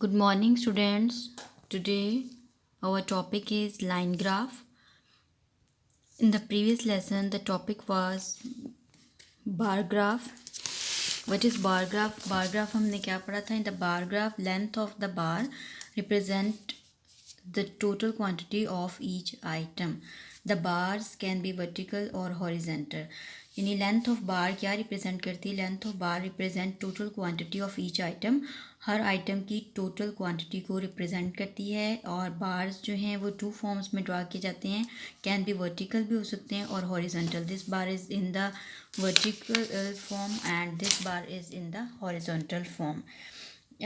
Good morning, students. Today, our topic is line graph. In the previous lesson, the topic was bar graph. What is bar graph? Bar graph हमने क्या पढ़ा था? In the bar graph, length of the bar represent the total quantity of each item. The bars can be vertical or horizontal. यानी length of बार क्या represent करती है? Length of bar represent total quantity of each item. Her item की total quantity को represent करती है. और bars जो हैं वो टू फॉर्म्स में ड्रा किए जाते हैं. कैन बी वर्टिकल भी हो सकते हैं और horizontal. This bar is in the vertical form and this bar is in the horizontal form.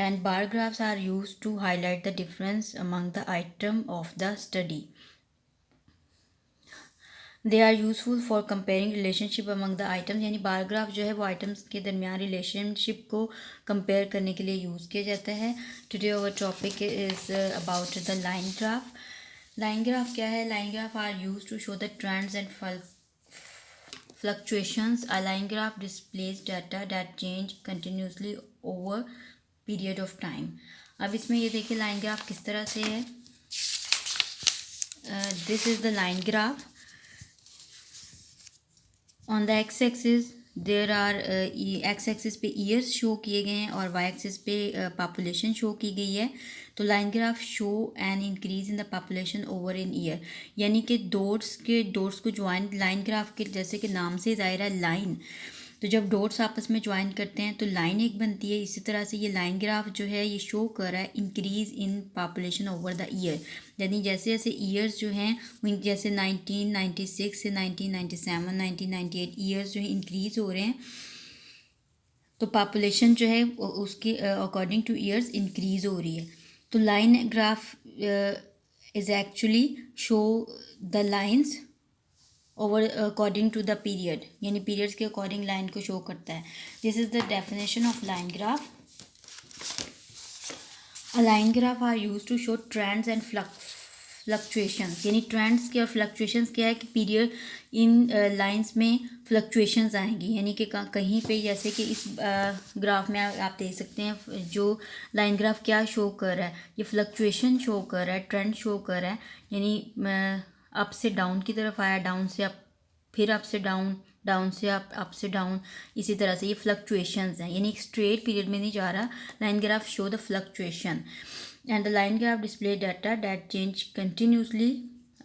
And bar graphs are used to highlight the difference among the item of the study. They are useful for comparing relationship among the items. यानी bar graph जो है वो items के दरमियान relationship को compare करने के लिए यूज़ किया जाता है. Today our topic is about the line graph. Line graph क्या है? Line graph are use to show the trends and fluctuations. A line graph displays data that change continuously over period of time. अब इसमें ये देखिए line graph किस तरह से है. This is the line graph. On the X axis there are X axis पे years show किए गए हैं और वाई एक्सिस पे पॉपुलेशन शो की गई है. तो line graph show an increase in the population over in year. यानी कि डॉट्स को ज्वाइन लाइन ग्राफ के जैसे कि नाम से ज़ाहिर है लाइन. तो जब डॉट्स आपस में ज्वाइन करते हैं तो लाइन एक बनती है. इसी तरह से ये लाइन ग्राफ जो है ये शो कर रहा है increase in population over the year. यानी जैसे जैसे ईयर्स जो हैं वो जैसे 1996 से 1997 1998 ईयर्स जो है इंक्रीज़ हो रहे हैं तो पॉपुलेशन जो है उसके अकॉर्डिंग टू ईयर्स इंक्रीज़ हो रही है. तो line graph is actually show the lines over according to the period. यानी पीरियड्स के अकॉर्डिंग लाइन को शो करता है. This is the definition of line graph. A line graph are use to show trends and fluctuations. यानी trends के और fluctuations क्या है कि पीरियड इन लाइंस में फ्लक्चुएशंस आएंगी. यानी कि कहीं पे जैसे कि इस ग्राफ में आप देख सकते हैं जो लाइन ग्राफ क्या शो कर रहा है. ये फ्लक्चुएशन शो कर रहा है, ट्रेंड शो कर रहा है. यानी अप से डाउन की तरफ आया, डाउन से अप, फिर अप से डाउन, डाउन से अप से डाउन. इसी तरह से ये फ्लक्चुएशंस हैं. यानी एक स्ट्रेट पीरियड में नहीं जा रहा. Line graph show the fluctuation and the line graph display data that change continuously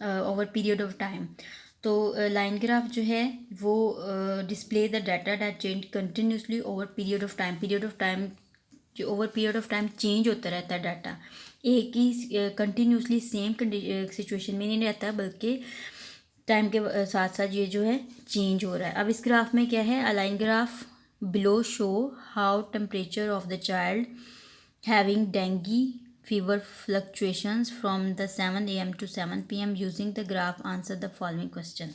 over period of time. तो लाइन ग्राफ जो है वो display the data that change continuously over period of time. Period of time जो over period of time change होता रहता है data. एक ही continuously same situation में नहीं रहता बल्कि टाइम के साथ साथ ये जो है चेंज हो रहा है. अब इस ग्राफ में क्या है? अ line graph below show how temperature of the child having dinghy fever fluctuations from the 7 a.m. to 7 p.m. Using the graph, answer the following question.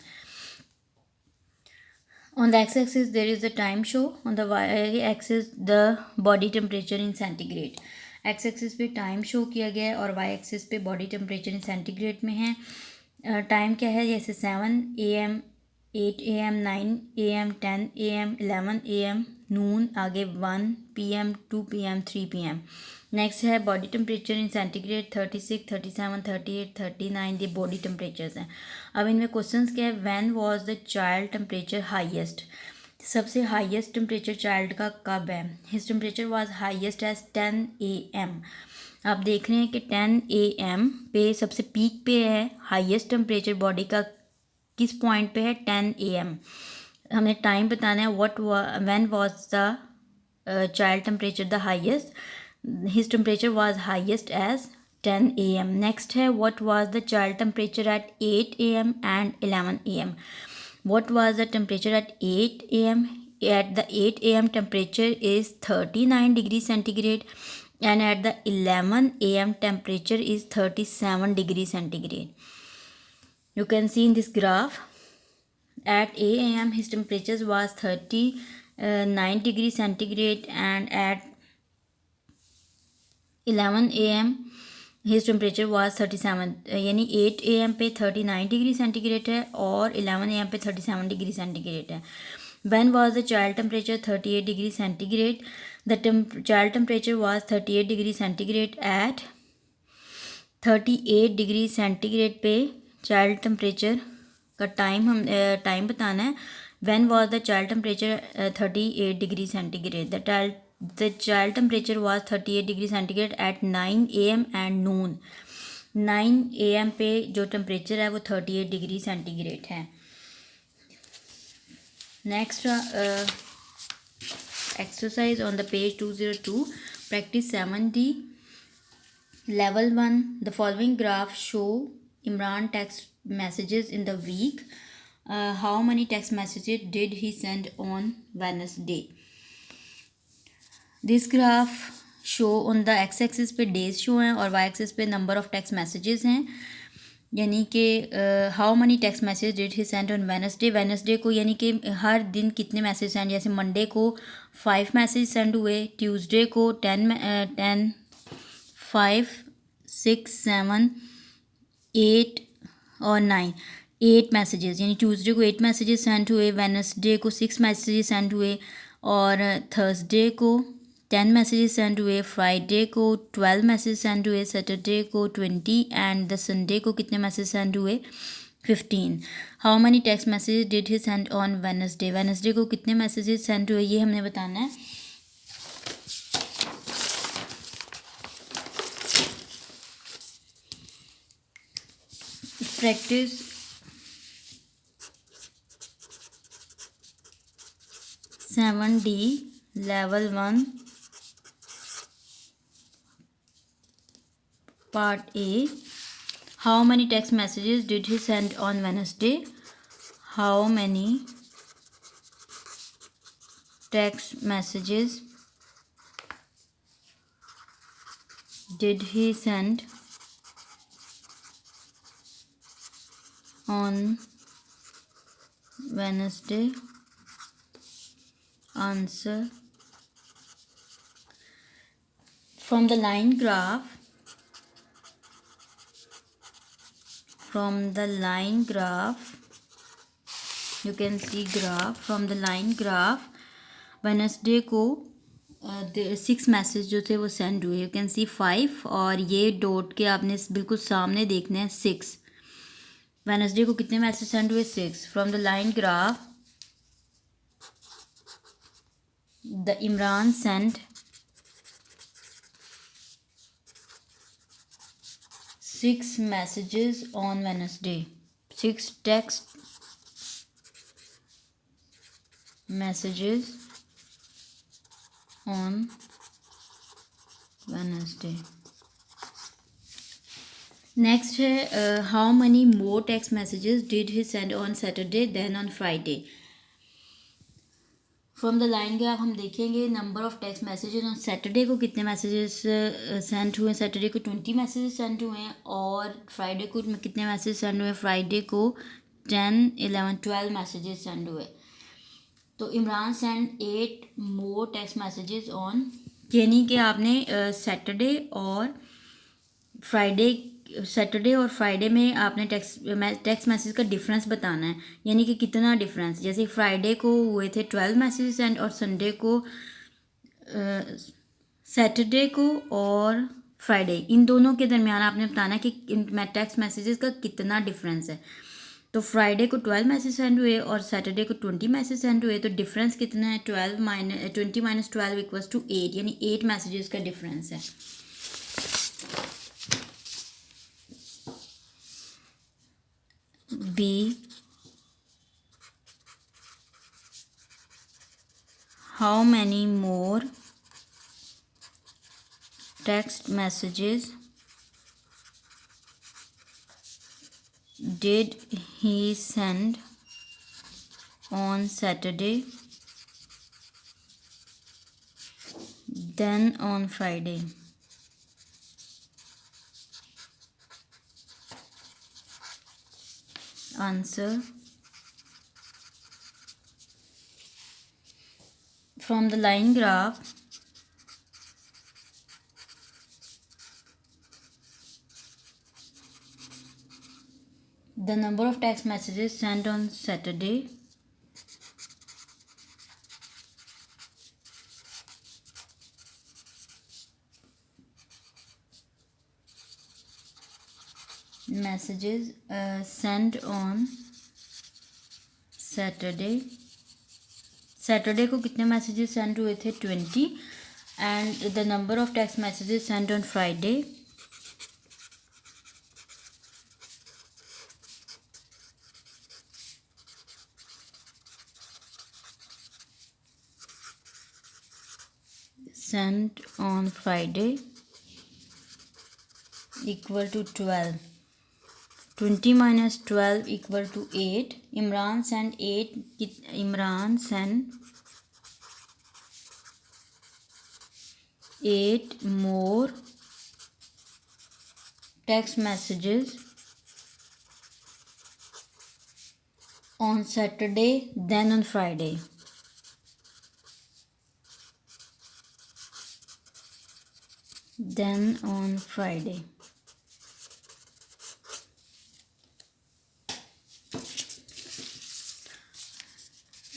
On the x-axis there is the time show. On the y-axis the body temperature in centigrade. x-axis पे time show किया गया है और y-axis पे body temperature in centigrade में है. Time क्या है? जैसे 7 AM 8 AM 9 AM 10 AM 11 AM नून, आगे 1 PM 2 PM 3 PM. नेक्स्ट है बॉडी टेम्परेचर इन सेंटीग्रेड 36 37 38 39. ये बॉडी टेम्परेचर्स हैं. अब इनमें क्वेश्चंस क्या है? When was the child temperature highest. सबसे हाईएस्ट टेम्परेचर चाइल्ड का कब है? His temperature was highest as 10 AM. आप देख रहे हैं कि 10 AM पे सबसे पीक पे है हाईएस्ट टेम्परेचर बॉडी का. किस पॉइंट पे है? 10 AM. हमें टाइम बताना है. When was the child temperature the highest. His temperature was highest as 10 AM. Next है what was the child temperature at 8 AM and 11 AM. What was the temperature at 8 AM? At the 8 AM temperature is 39 degrees centigrade and at the 11 AM temperature is 37 degrees centigrade. You can see in this graph at 8 AM his temperature was 39 degrees centigrade and at 11 AM his temperature was 37. यानी 8 AM पे 39 degree centigrade है और 11 AM पे 37 degree centigrade है. When was the child temperature 38 degree centigrade. The child temperature was 38 degree centigrade at 38 degree centigrade पे child temperature का time बताना है. When was the child temperature 38 degree centigrade. The child temperature was 38 degree centigrade at 9 AM and noon. 9 AM पे जो temperature है वो 38 degree centigrade है. Next exercise on the page 202, practice 7D, level 1. The following graph show Imran text messages in the week. How many text messages did he send on Wednesday? This graph show on the x axis पे days show हैं और y axis पे number of text messages हैं. यानी कि how many text message did he send on Wednesday को, यानी कि हर दिन कितने मैसेज सेंड. जैसे मंडे को 5 मैसेज सेंड हुए, ट्यूसडे को 10 5 6 7 8 और 9 8 मैसेजेस. यानी ट्यूसडे को 8 मैसेजेस सेंड हुए, वेनसडे को 6 मैसेजेस सेंड हुए और थर्सडे को 10 मैसेजेस सेंड हुए, फ्राइडे को 12 मैसेज सेंड हुए, सैटरडे को 20 एंड द संडे को कितने मैसेज सेंड हुए 15. How many text message did he send on Wednesday को कितने मैसेजेस सेंड हुए ये हमने बताना है. Practice 7D level 1 part A. How many text messages did he send on Wednesday? How many text messages did he send on Wednesday? Answer. From the line graph, you can see graph. From the line graph, Wednesday को 6 message जो थे वो send हुए. You can see 5 और ये dot के आपने बिल्कुल सामने देखना है 6. वेनसडे को कितने मैसेज सेंड हुए 6. From the line graph the Imran send 6 messages on Wednesday. 6 text messages on Wednesday. Next है how many more text messages did he send on Saturday then on Friday. From the line graph हम देखेंगे number of text messages on Saturday को कितने messages send हुए. Saturday को 20 messages send हुए हैं और फ्राइडे को कितने मैसेज सेंड हुए. फ्राइडे को 10 11 12 मैसेजेस सेंड हुए. तो Imran send 8 more text messages on, यानी कि आपने सैटरडे और फ्राइडे में आपने टेक्स्ट मैसेज का डिफरेंस बताना है. यानी कि कितना डिफरेंस. जैसे फ्राइडे को हुए थे 12 मैसेज सेंड और संडे को सैटरडे को और फ्राइडे, इन दोनों के दरमियान आपने बताना है कि इन टेक्स्ट मैसेजेस का कितना डिफरेंस है. तो फ्राइडे को 12 मैसेज सेंड हुए और सैटरडे को 20 मैसेज सेंड हुए. तो डिफरेंस कितना है 20 माइनस 12 इक्वल्स टू 8, यानी 8 मैसेजेस का डिफरेंस है. B. How many more text messages did he send on Saturday then on Friday? Answer. From the line graph, the number of text messages sent on Saturday messages sent on Saturday को कितने messages send हुए थे 20 and the number of text messages send on Friday equal to 12. 20 minus 12 equal to 8. Imran sent 8 more text messages on Saturday than on Friday.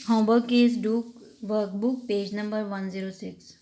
Homework is do workbook page number 106.